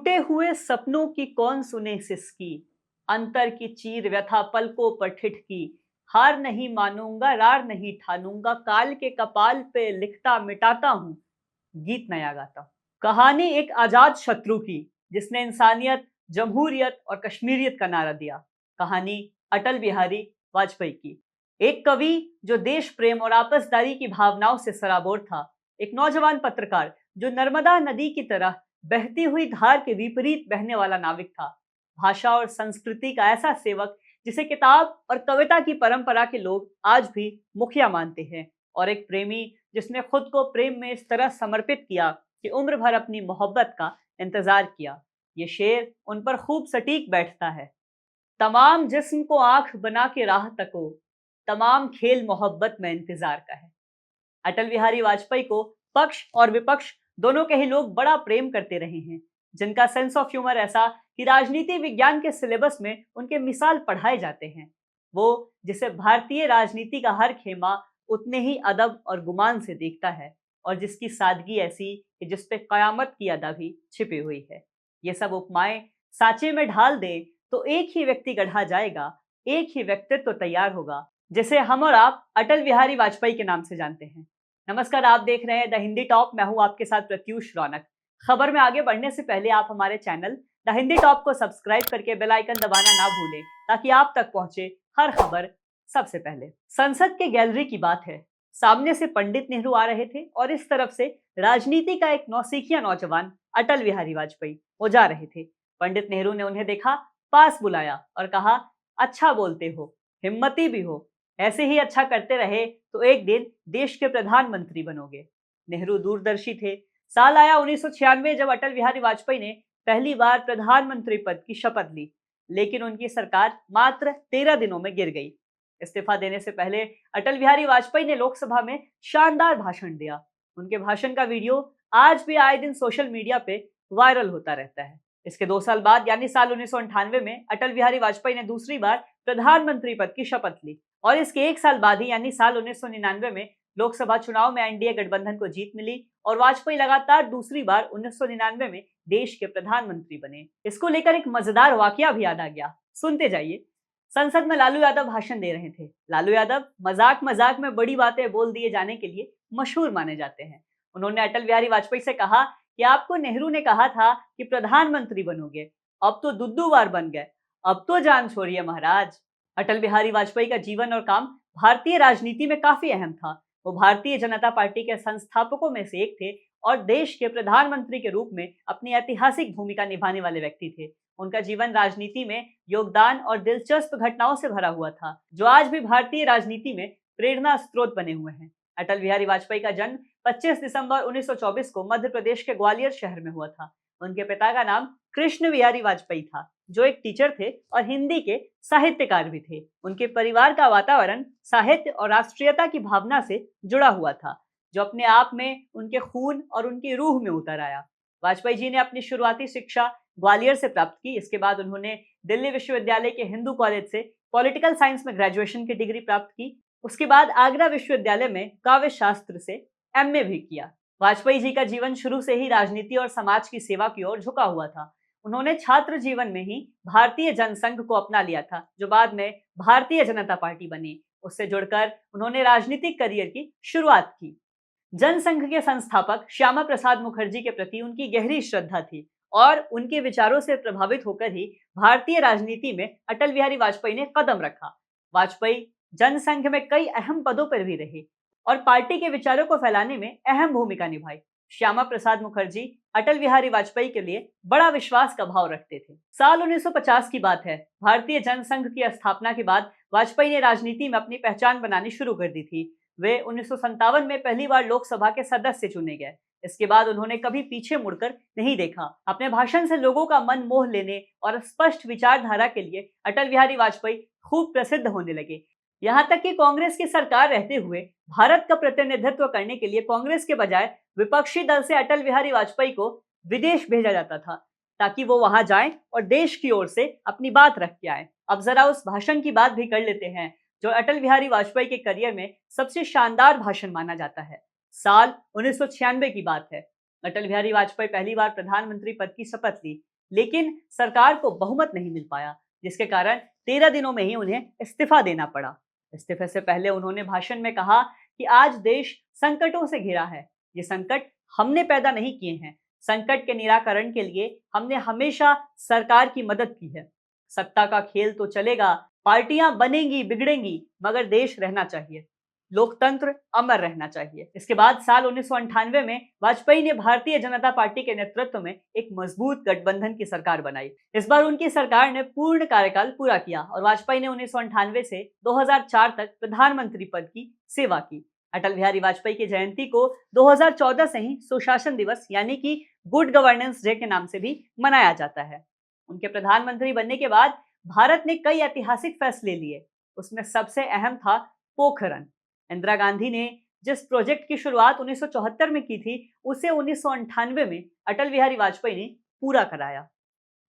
टूटे हुए सपनों की कौन सुने सिसकी, अंतर की चीर व्यथा पलकों पर ठिठकी। हार नहीं मानूंगा, रार नहीं ठानूंगा, काल के कपाल पे लिखता मिटाता हूँ, गीत नया गाता हूँ। कहानी एक आजाद शत्रु की जिसने इंसानियत, जमहूरियत और कश्मीरियत का नारा दिया। कहानी अटल बिहारी वाजपेयी की। एक कवि जो देश प्रेम और आपसदारी की भावनाओं से सराबोर था। एक नौजवान पत्रकार जो नर्मदा नदी की तरह बहती हुई धार के विपरीत बहने वाला नाविक था। भाषा और संस्कृति का ऐसा सेवक जिसे किताब और कविता की परंपरा के लोग आज भी मुखिया मानते हैं। और एक प्रेमी जिसने खुद को प्रेम में इस तरह समर्पित किया कि उम्र भर अपनी मोहब्बत का इंतजार किया। ये शेर उन पर खूब सटीक बैठता है। तमाम जिस्म को आंख बना के राह तको, तमाम खेल मोहब्बत में इंतजार का है। अटल बिहारी वाजपेयी को पक्ष और विपक्ष दोनों के ही लोग बड़ा प्रेम करते रहे हैं, जिनका सेंस ऑफ ह्यूमर ऐसा कि राजनीति विज्ञान के सिलेबस में उनके मिसाल पढ़ाए जाते हैं। वो जिसे भारतीय राजनीति का हर खेमा उतने ही अदब और गुमान से देखता है, और जिसकी सादगी ऐसी कि जिस पे कयामत की अदा भी छिपी हुई है। ये सब उपमाएं सांचे में ढाल दे तो एक ही व्यक्ति गढ़ा जाएगा, एक ही व्यक्तित्व तो तैयार होगा, जिसे हम और आप अटल बिहारी वाजपेयी के नाम से जानते हैं। नमस्कार, आप देख रहे हैं द हिंदी टॉप। मैं हूं आपके साथ प्रत्यूष रौनक। खबर में आगे बढ़ने से पहले आप हमारे चैनल द हिंदी टॉप को सब्सक्राइब करके बेल आइकन दबाना ना भूलें, ताकि आप तक पहुंचे हर खबर सबसे पहले। संसद के गैलरी की बात है। सामने से पंडित नेहरू आ रहे थे और इस तरफ से राजनीति का एक नौसिखिया नौजवान अटल बिहारी वाजपेयी वो जा रहे थे। पंडित नेहरू ने उन्हें देखा, पास बुलाया और कहा, अच्छा बोलते हो, हिम्मती भी हो, ऐसे ही अच्छा करते रहे तो एक दिन देश के प्रधानमंत्री बनोगे। नेहरू दूरदर्शी थे। साल आया 1996 जब अटल बिहारी वाजपेयी ने पहली बार प्रधानमंत्री पद की शपथ ली, लेकिन उनकी सरकार मात्र 13 दिनों में गिर गई। इस्तीफा देने से पहले अटल बिहारी वाजपेयी ने लोकसभा में शानदार भाषण दिया। उनके भाषण का वीडियो आज भी आए दिन सोशल मीडिया पे वायरल होता रहता है। इसके 2 साल बाद यानी साल 1998 में अटल बिहारी वाजपेयी ने दूसरी बार प्रधानमंत्री पद की शपथ ली, और इसके 1 साल बाद ही यानी साल 1999 में लोकसभा चुनाव में एनडीए गठबंधन को जीत मिली और वाजपेयी लगातार दूसरी बार 1999 में देश के प्रधानमंत्री बने। इसको लेकर एक मजेदार वाकया भी याद आ गया, सुनते जाइए। संसद में लालू यादव भाषण दे रहे थे। लालू यादव मजाक मजाक में बड़ी बातें बोल दिए जाने के लिए मशहूर माने जाते हैं। उन्होंने अटल बिहारी वाजपेयी से कहा कि आपको नेहरू ने कहा था कि प्रधानमंत्री बनोगे, अब तो दुद्दू बार बन गए, अब तो जान छोड़िए महाराज। अटल बिहारी वाजपेयी का जीवन और काम भारतीय राजनीति में काफी अहम था। वो भारतीय जनता पार्टी के संस्थापकों में से एक थे और देश के प्रधानमंत्री के रूप में अपनी ऐतिहासिक भूमिका निभाने वाले व्यक्ति थे। उनका जीवन राजनीति में योगदान और दिलचस्प घटनाओं से भरा हुआ था, जो आज भी भारतीय राजनीति में प्रेरणा स्रोत बने हुए हैं। अटल बिहारी वाजपेयी का जन्म 25 दिसंबर 1924 को मध्य प्रदेश के ग्वालियर शहर में हुआ था। उनके पिता का नाम कृष्ण बिहारी वाजपेयी था, जो एक टीचर थे और हिंदी के साहित्यकार भी थे। उनके परिवार का वातावरण साहित्य और राष्ट्रीयता की भावना से जुड़ा हुआ था, जो अपने आप में उनके खून और उनकी रूह में उतर आया। वाजपेयी जी ने अपनी शुरुआती शिक्षा ग्वालियर से प्राप्त की। इसके बाद उन्होंने दिल्ली विश्वविद्यालय के हिंदू कॉलेज से पॉलिटिकल साइंस में ग्रेजुएशन की डिग्री प्राप्त की। उसके बाद आगरा विश्वविद्यालय में काव्य शास्त्र से एमए भी किया। वाजपेयी जी का जीवन शुरू से ही राजनीति और समाज की सेवा की ओर झुका हुआ था। उन्होंने छात्र जीवन में ही भारतीय जनसंघ को अपना लिया था, जो बाद में भारतीय जनता पार्टी बनी। उससे जुड़कर उन्होंने राजनीतिक करियर की शुरुआत की। जनसंघ के संस्थापक श्यामा प्रसाद मुखर्जी के प्रति उनकी गहरी श्रद्धा थी और उनके विचारों से प्रभावित होकर ही भारतीय राजनीति में अटल बिहारी वाजपेयी ने कदम रखा। वाजपेयी जनसंघ में कई अहम पदों पर भी रहे और पार्टी के विचारों को फैलाने में अहम भूमिका निभाई। श्यामा प्रसाद मुखर्जी अटल बिहारी वाजपेयी के लिए बड़ा विश्वास का भाव रखते थे। साल 1950 की बात है। भारतीय जनसंघ की स्थापना के बाद वाजपेयी ने राजनीति में अपनी पहचान बनानी शुरू कर दी थी। वे 1957 में पहली बार लोकसभा के सदस्य चुने गए। इसके बाद उन्होंने कभी पीछे मुड़कर नहीं देखा। अपने भाषण से लोगों का मन मोह लेने और स्पष्ट विचारधारा के लिए अटल बिहारी वाजपेयी खूब प्रसिद्ध होने लगे। यहाँ तक कि कांग्रेस की सरकार रहते हुए भारत का प्रतिनिधित्व करने के लिए कांग्रेस के बजाय विपक्षी दल से अटल बिहारी वाजपेयी को विदेश भेजा जाता था, ताकि वो वहां जाएं और देश की ओर से अपनी बात रख के आए। अब जरा उस भाषण की बात भी कर लेते हैं, जो अटल बिहारी वाजपेयी के करियर में सबसे शानदार भाषण माना जाता है। साल 1996 की बात है। अटल बिहारी वाजपेयी पहली बार प्रधानमंत्री पद की शपथ ली। लेकिन सरकार को बहुमत नहीं मिल पाया, जिसके कारण 13 दिनों में ही उन्हें इस्तीफा देना पड़ा। इस्तीफे से पहले उन्होंने भाषण में कहा कि आज देश संकटों से घिरा है। ये संकट हमने पैदा नहीं किए हैं। संकट के निराकरण के लिए हमने हमेशा सरकार की मदद की है। सत्ता का खेल तो चलेगा, पार्टियां बनेंगी बिगड़ेंगी, मगर देश रहना चाहिए, लोकतंत्र अमर रहना चाहिए। इसके बाद साल 1998 में वाजपेयी ने भारतीय जनता पार्टी के नेतृत्व में एक मजबूत गठबंधन की सरकार बनाई। इस बार उनकी सरकार ने पूर्ण कार्यकाल पूरा किया और वाजपेयी ने 1998 से 2004 तक प्रधानमंत्री पद की सेवा की। अटल बिहारी वाजपेयी की जयंती को 2014 से ही सुशासन दिवस यानी कि गुड गवर्नेंस डे के नाम से भी मनाया जाता है। उनके प्रधानमंत्री बनने के बाद भारत ने कई ऐतिहासिक फैसले लिए। उसमें सबसे अहम था पोखरण। इंदिरा गांधी ने जिस प्रोजेक्ट की शुरुआत 1974 में की थी, उसे 1998 में अटल बिहारी वाजपेयी ने पूरा कराया।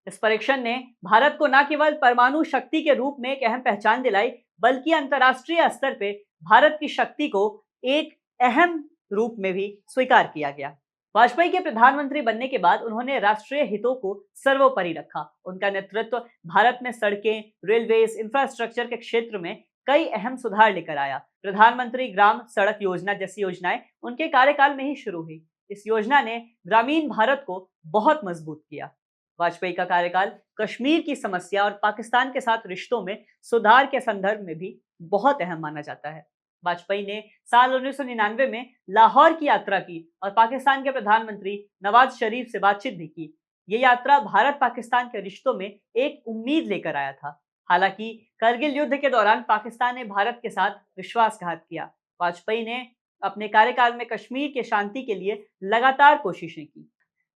इस परीक्षण ने भारत को न केवल परमाणु शक्ति के रूप में एक अहम पहचान दिलाई, बल्कि अंतर्राष्ट्रीय स्तर पर भारत की शक्ति को एक अहम रूप में भी स्वीकार किया गया। वाजपेयी के प्रधानमंत्री बनने के बाद उन्होंने राष्ट्रीय हितों को सर्वोपरि रखा। उनका नेतृत्व भारत में सड़कें, रेलवेज, इंफ्रास्ट्रक्चर के क्षेत्र में कई अहम सुधार लेकर आया। प्रधानमंत्री ग्राम सड़क योजना जैसी योजनाएं उनके कार्यकाल में ही शुरू हुई। इस योजना ने ग्रामीण भारत को बहुत मजबूत किया। वाजपेयी का कार्यकाल कश्मीर की समस्या और पाकिस्तान के साथ रिश्तों में सुधार के संदर्भ में भी बहुत अहम माना जाता है। वाजपेयी ने साल 1999 में लाहौर की यात्रा की और पाकिस्तान के प्रधानमंत्री नवाज शरीफ से बातचीत भी की। ये यात्रा भारत पाकिस्तान के रिश्तों में एक उम्मीद लेकर आया था। हालांकि करगिल युद्ध के दौरान पाकिस्तान ने भारत के साथ विश्वासघात किया। वाजपेयी ने अपने कार्यकाल में कश्मीर के शांति के लिए लगातार कोशिशें की।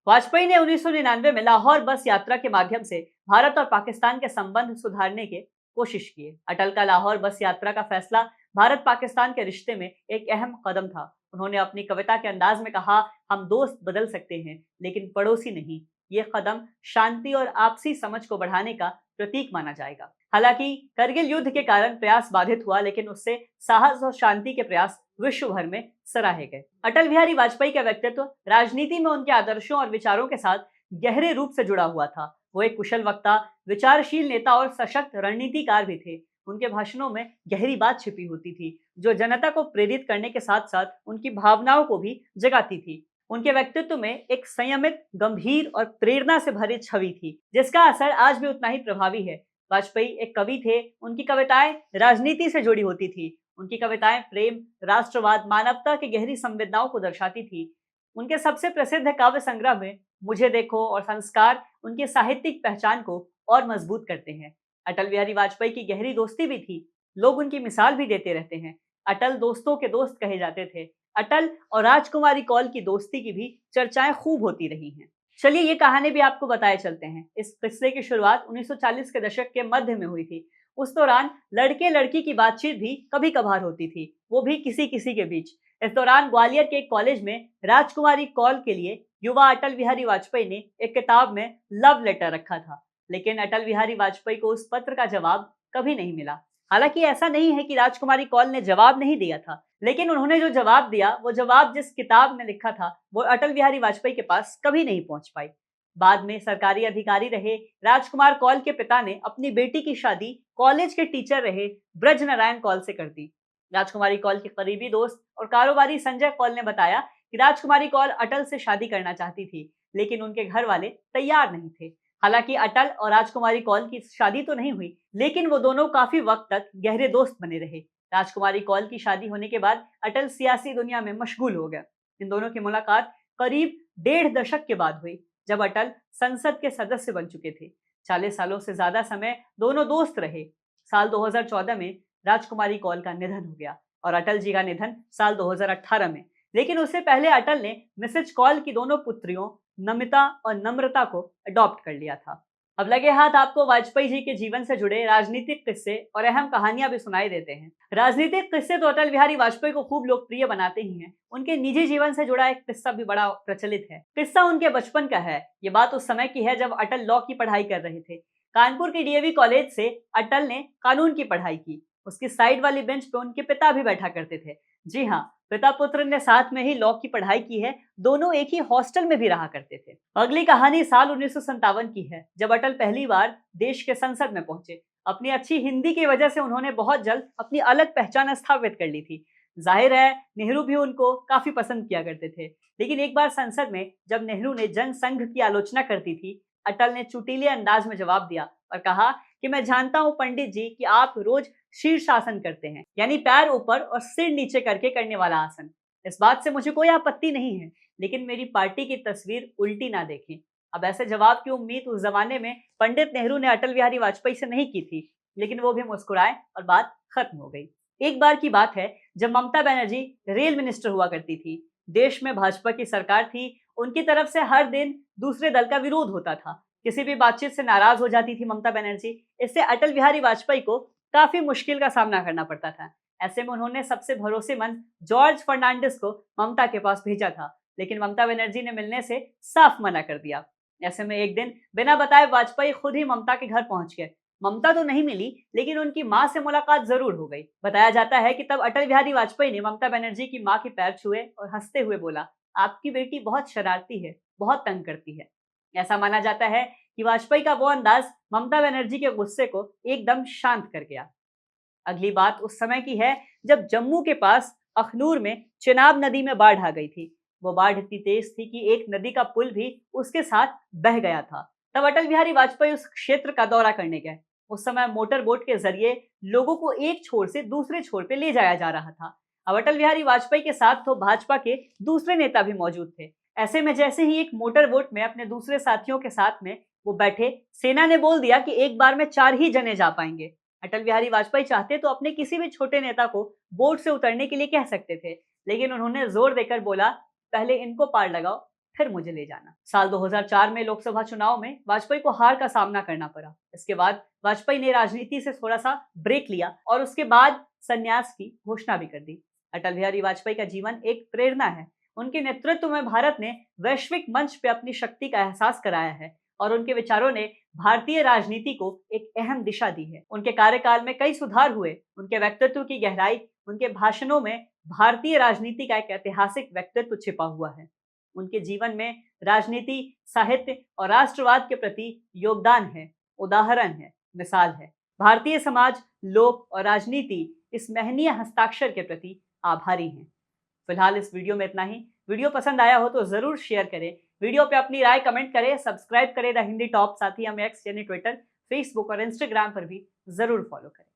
वाजपेयी ने 1999 में लाहौर बस यात्रा के माध्यम से भारत और पाकिस्तान के संबंध सुधारने की कोशिश की। अटल का लाहौर बस यात्रा का फैसला भारत पाकिस्तान के रिश्ते में एक अहम कदम था। उन्होंने अपनी कविता के अंदाज में कहा, हम दोस्त बदल सकते हैं लेकिन पड़ोसी नहीं। ये कदम शांति और आपसी समझ को बढ़ाने का प्रतीक माना जाएगा। हालांकि करगिल युद्ध के कारण प्रयास बाधित हुआ, लेकिन उससे साहस और शांति के प्रयास विश्व भर में सराहे गए। अटल बिहारी वाजपेयी का व्यक्तित्व राजनीति में उनके आदर्शों और विचारों के साथ गहरे रूप से जुड़ा हुआ था। वो एक कुशल वक्ता, विचारशील नेता और सशक्त रणनीतिकार भी थे। उनके भाषणों में गहरी बात छिपी होती थी, जो जनता को प्रेरित करने के साथ साथ उनकी भावनाओं को भी जगाती थी। उनके व्यक्तित्व में एक संयमित, गंभीर और प्रेरणा से भरी छवि थी, जिसका असर आज भी उतना ही प्रभावी है। वाजपेयी एक कवि थे। उनकी कविताएं राजनीति से जुड़ी होती थी। उनकी कविताएं प्रेम, राष्ट्रवाद, मानवता की गहरी संवेदनाओं को दर्शाती थी। उनके सबसे प्रसिद्ध काव्य संग्रह में मुझे देखो और संस्कार उनकी साहित्यिक पहचान को और मजबूत करते हैं। अटल बिहारी वाजपेयी की गहरी दोस्ती भी थी। लोग उनकी मिसाल भी देते रहते हैं। अटल दोस्तों के दोस्त कहे जाते थे। अटल और राजकुमारी कौल की दोस्ती की भी चर्चाएं खूब होती रही हैं। चलिए ये कहानी भी आपको बताए चलते हैं। इस किस्से की शुरुआत 1940 के दशक के मध्य में हुई थी। उस दौरान लड़के लड़की की बातचीत भी कभी कभार होती थी, वो भी किसी किसी के बीच। इस दौरान ग्वालियर के एक कॉलेज में राजकुमारी कौल के लिए युवा अटल बिहारी वाजपेयी ने एक किताब में लव लेटर रखा था, लेकिन अटल बिहारी वाजपेयी को उस पत्र का जवाब कभी नहीं मिला। हालांकि ऐसा नहीं है कि राजकुमारी कौल ने जवाब नहीं दिया था, लेकिन उन्होंने जो जवाब दिया, वो जवाब जिस किताब में लिखा था, वो अटल बिहारी वाजपेयी के पास कभी नहीं पहुंच पाई। बाद में सरकारी अधिकारी रहे राजकुमार कौल के पिता ने अपनी बेटी की शादी कॉलेज के टीचर रहे ब्रज नारायण कौल से कर दी। राजकुमारी कौल के करीबी दोस्त और कारोबारी संजय कौल ने बताया कि राजकुमारी कौल अटल से शादी करना चाहती थी, लेकिन उनके घर वाले तैयार नहीं थे। हालांकि अटल और राजकुमारी कौल की शादी तो नहीं हुई, लेकिन वो दोनों काफी वक्त तक गहरे दोस्त बने रहे। राजकुमारी कौल की शादी होने के बाद अटल सियासी दुनिया में मशगूल हो गया। इन दोनों की मुलाकात करीब 1.5 दशक के बाद हुई, जब अटल संसद के सदस्य बन चुके थे। 40 सालों से ज्यादा समय दोनों दोस्त रहे। साल 2014 में राजकुमारी कौल का निधन हो गया और अटल जी का निधन साल 2018 में। लेकिन उससे पहले अटल ने मिसेज कौल की दोनों पुत्रियों नमिता और नम्रता को अडॉप्ट कर लिया था। अब लगे हाथ आपको वाजपेयी जी के जीवन से जुड़े राजनीतिक किस्से और अहम कहानियां भी सुनाई देते हैं। राजनीतिक किस्से तो अटल बिहारी वाजपेयी को खूब लोकप्रिय बनाते ही हैं। उनके निजी जीवन से जुड़ा एक किस्सा भी बड़ा प्रचलित है। किस्सा उनके बचपन का है। ये बात उस समय की है जब अटल लॉ की पढ़ाई कर रहे थे। कानपुर के डीएवी कॉलेज से अटल ने कानून की पढ़ाई की। उसकी साइड वाली बेंच पे उनके पिता भी बैठा करते थे। जी हाँ, पिता पुत्र ने साथ में ही लॉ की पढ़ाई की है, दोनों एक ही हॉस्टल में भी रहा करते थे। अगली कहानी साल 1957 की है, जब अटल पहली बार देश के संसद में पहुंचे। अपनी अच्छी हिंदी की वजह से उन्होंने बहुत जल्द अपनी अलग पहचान स्थापित कर ली थी। जाहिर है नेहरू भी उनको काफी पसंद किया करते थे। लेकिन एक बार संसद में जब नेहरू ने जनसंघ की आलोचना करती थी, अटल ने चुटीले अंदाज में जवाब दिया और कहा कि मैं जानता हूं पंडित जी कि आप रोज शीर्षासन करते हैं, यानी पैर ऊपर और सिर नीचे करके करने वाला आसन। इस बात से मुझे कोई आपत्ति नहीं है, लेकिन मेरी पार्टी की तस्वीर उल्टी ना देखें। अब ऐसे जवाब की उम्मीद उस जमाने में पंडित नेहरू ने अटल बिहारी वाजपेयी से नहीं की थी, लेकिन वो भी मुस्कुराए और बात खत्म हो गई। एक बार की बात है जब ममता बनर्जी रेल मिनिस्टर हुआ करती थी। देश में भाजपा की सरकार थी, उनकी तरफ से हर दिन दूसरे दल का विरोध होता था। किसी भी बातचीत से नाराज हो जाती थी ममता बनर्जी। इससे अटल बिहारी वाजपेयी को काफी मुश्किल का सामना करना पड़ता था। ऐसे में उन्होंने सबसे भरोसेमंद जॉर्ज फर्नांडिस को ममता के पास भेजा था, लेकिन ममता बनर्जी ने मिलने से साफ मना कर दिया। ऐसे में एक दिन बिना बताए वाजपेयी खुद ही ममता के घर पहुंच गए। ममता तो नहीं मिली, लेकिन उनकी मां से मुलाकात जरूर हो गई। बताया जाता है कि तब अटल बिहारी वाजपेयी ने ममता बनर्जी की मां के पैर छुए और हंसते हुए बोला, आपकी बेटी बहुत शरारती है, बहुत तंग करती है। ऐसा माना जाता है कि वाजपेयी का वो अंदाज ममता बनर्जी के गुस्से को एकदम शांत कर गया। अगली बात उस समय की है जब जम्मू के पास अखनूर में चिनाब नदी में बाढ़ आ गई थी। वो बाढ़ इतनी तेज थी कि एक नदी का पुल भी उसके साथ बह गया था। तब अटल बिहारी वाजपेयी उस क्षेत्र का दौरा करने गए। उस समय मोटर बोट के जरिए लोगों को एक छोर से दूसरे छोर पे ले जाया जा रहा था। अब अटल बिहारी वाजपेयी के साथ तो भाजपा के दूसरे नेता भी मौजूद थे। ऐसे में जैसे ही एक मोटर बोट में अपने दूसरे साथियों के साथ में वो बैठे, सेना ने बोल दिया कि एक बार में 4 ही जने जा पाएंगे। अटल बिहारी वाजपेयी चाहते तो अपने किसी भी छोटे नेता को बोट से उतरने के लिए कह सकते थे, लेकिन उन्होंने जोर देकर बोला, पहले इनको पार लगाओ, फिर मुझे ले जाना। साल 2004 में लोकसभा चुनाव में वाजपेयी को हार का सामना करना पड़ा। इसके बाद वाजपेयी ने राजनीति से थोड़ा सा ब्रेक लिया और उसके बाद संन्यास की घोषणा भी कर दी। अटल बिहारी वाजपेयी का जीवन एक प्रेरणा है। उनके नेतृत्व में भारत ने वैश्विक मंच पे अपनी शक्ति का एहसास कराया है और उनके विचारों ने भारतीय राजनीति को एक अहम दिशा दी है। उनके कार्यकाल में कई सुधार हुए। उनके व्यक्तित्व की गहराई, उनके भाषणों में भारतीय राजनीति का एक ऐतिहासिक व्यक्तित्व छिपा हुआ है। उनके जीवन में राजनीति, साहित्य और राष्ट्रवाद के प्रति योगदान है, उदाहरण है, मिसाल है। भारतीय समाज, लोक और राजनीति इस महनीय हस्ताक्षर के प्रति आभारी हैं। फिलहाल इस वीडियो में इतना ही। वीडियो पसंद आया हो तो जरूर शेयर करें। वीडियो पे अपनी राय कमेंट करें, सब्सक्राइब करें द हिंदी टॉप। साथ ही हमें एक्स यानी ट्विटर, फेसबुक और इंस्टाग्राम पर भी जरूर फॉलो करें।